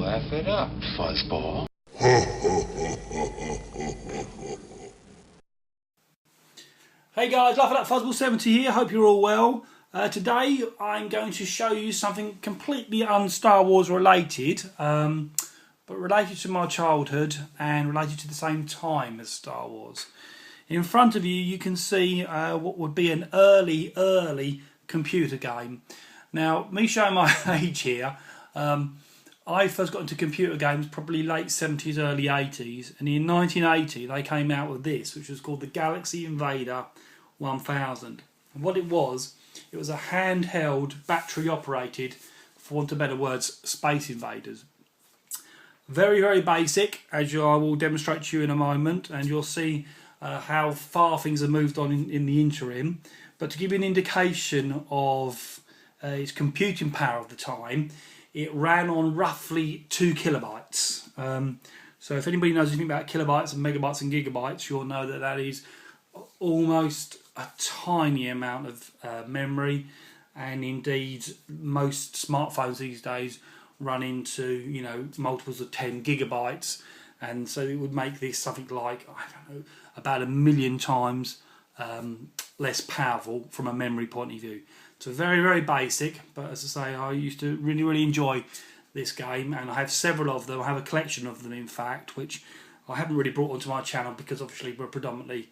Laugh it up, fuzzball. Hey guys, Laugh It Up Fuzzball 70 here, hope you're all well. Today I'm going to show you something completely un-Star Wars related, but related to my childhood and related to the same time as Star Wars. In front of you, you can see what would be an early computer game. Now, me showing my age here, I first got into computer games probably late 70s, early 80s, and in 1980 they came out with this, which was called the Galaxy Invader 1000. And what it was a handheld, battery operated, for want of better words, Space Invaders. Very basic, as I will demonstrate to you in a moment, and you'll see how far things have moved on in the interim. But to give you an indication of its computing power of the time, it ran on roughly 2 kilobytes. So if anybody knows anything about kilobytes and megabytes and gigabytes, you'll know that that is almost a tiny amount of memory, and indeed most smartphones these days run into, you know, multiples of 10 gigabytes, and so it would make this something like, I don't know, about 1 million times less powerful from a memory point of view. So very basic, but as I say, I used to really enjoy this game, and I have several of them. I have a collection of them, in fact, which I haven't really brought onto my channel because obviously we're predominantly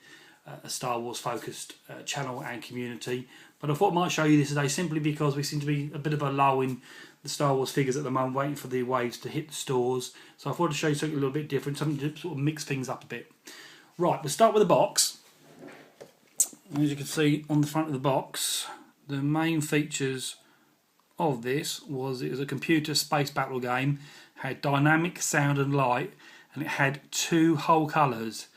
a Star Wars focused channel and community. But I thought I might show you this today simply because we seem to be a bit of a lull in the Star Wars figures at the moment, waiting for the waves to hit the stores. So I thought I'd show you something a little bit different, something to sort of mix things up a bit. Right, we'll start with the box. As you can see on the front of the box, the main features of this was it was a computer space battle game, had dynamic sound and light, and it had 2 whole colours.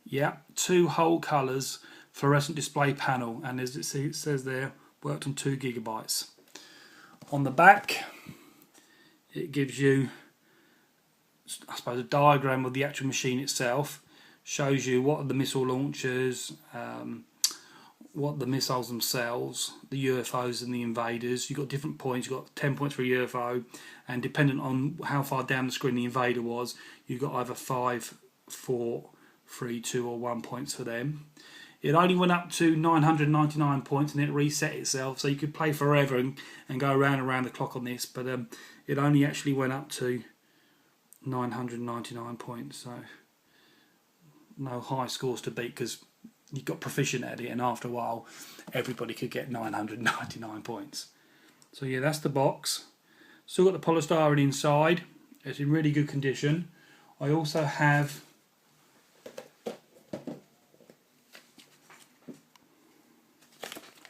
Yeah, 2 whole colours, fluorescent display panel, and as it says there, worked on 2 gigabytes. On the back, it gives you, I suppose, a diagram of the actual machine itself. Shows you what are the missile launchers, what the missiles themselves, the UFOs and the invaders. You've got different points. You've got 10 points for a UFO, and dependent on how far down the screen the invader was, you've got either 5, 4, 3, 2 or 1 points for them. It only went up to 999 points and it reset itself, so you could play forever and go around the clock on this, but it only actually went up to 999 points, so no high scores to beat because you got proficient at it, and after a while everybody could get 999 points. So yeah, that's the box. Still got the polystyrene inside. It's in really good condition. I also have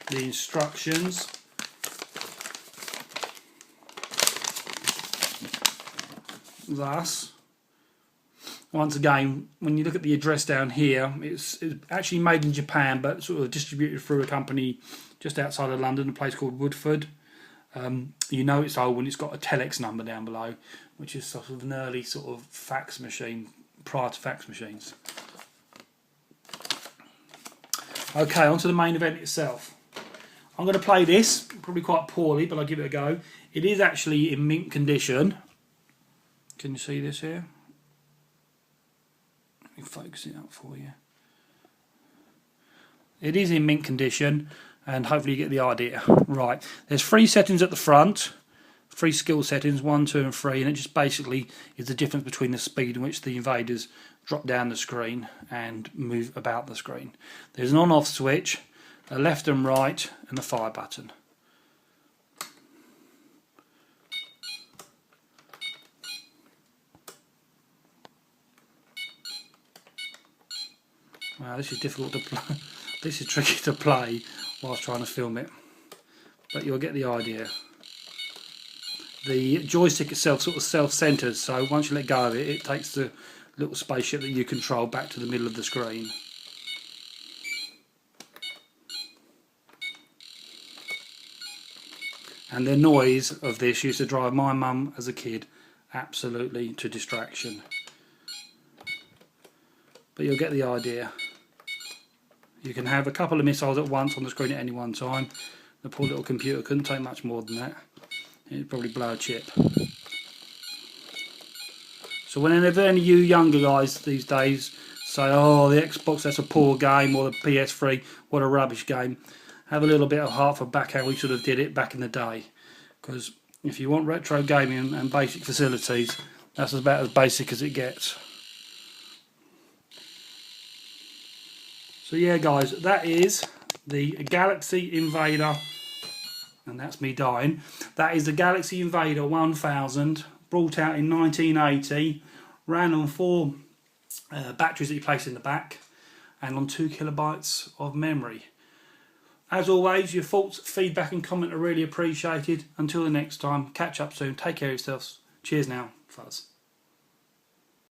the instructions. Thus, once again, when you look at the address down here, it's actually made in Japan, but sort of distributed through a company just outside of London, a place called Woodford. You know it's old when it's got a telex number down below, which is sort of an early sort of fax machine, prior to fax machines. Okay, on to the main event itself. I'm going to play this, probably quite poorly, but I'll give it a go. It is actually in mint condition. Can you see this here? Let me focus it up for you. It is in mint condition, and hopefully you get the idea. Right, there's 3 settings at the front, 3 skill settings, 1, 2 and 3, and it just basically is the difference between the speed in which the invaders drop down the screen and move about the screen. There's an on-off switch, a left and right, and a fire button. Wow, this is difficult to play. This is tricky to play whilst trying to film it, but you'll get the idea. The joystick itself sort of self-centered, so once you let go of it, it takes the little spaceship that you control back to the middle of the screen. And the noise of this used to drive my mum as a kid absolutely to distraction. But you'll get the idea. You can have a couple of missiles at once on the screen at any one time. The poor little computer couldn't take much more than that. It'd probably blow a chip. So whenever any of you younger guys these days say, oh, the Xbox, that's a poor game, or the PS3, what a rubbish game, have a little bit of heart for back how we sort of did it back in the day. Because if you want retro gaming and basic facilities, that's about as basic as it gets. So yeah guys, that is the Galaxy Invader, and that's me dying. That is the Galaxy Invader 1000, brought out in 1980, ran on 4 batteries that you place in the back, and on 2 kilobytes of memory. As always, your thoughts, feedback and comment are really appreciated. Until the next time, catch up soon, take care of yourselves. Cheers now, Fuzz.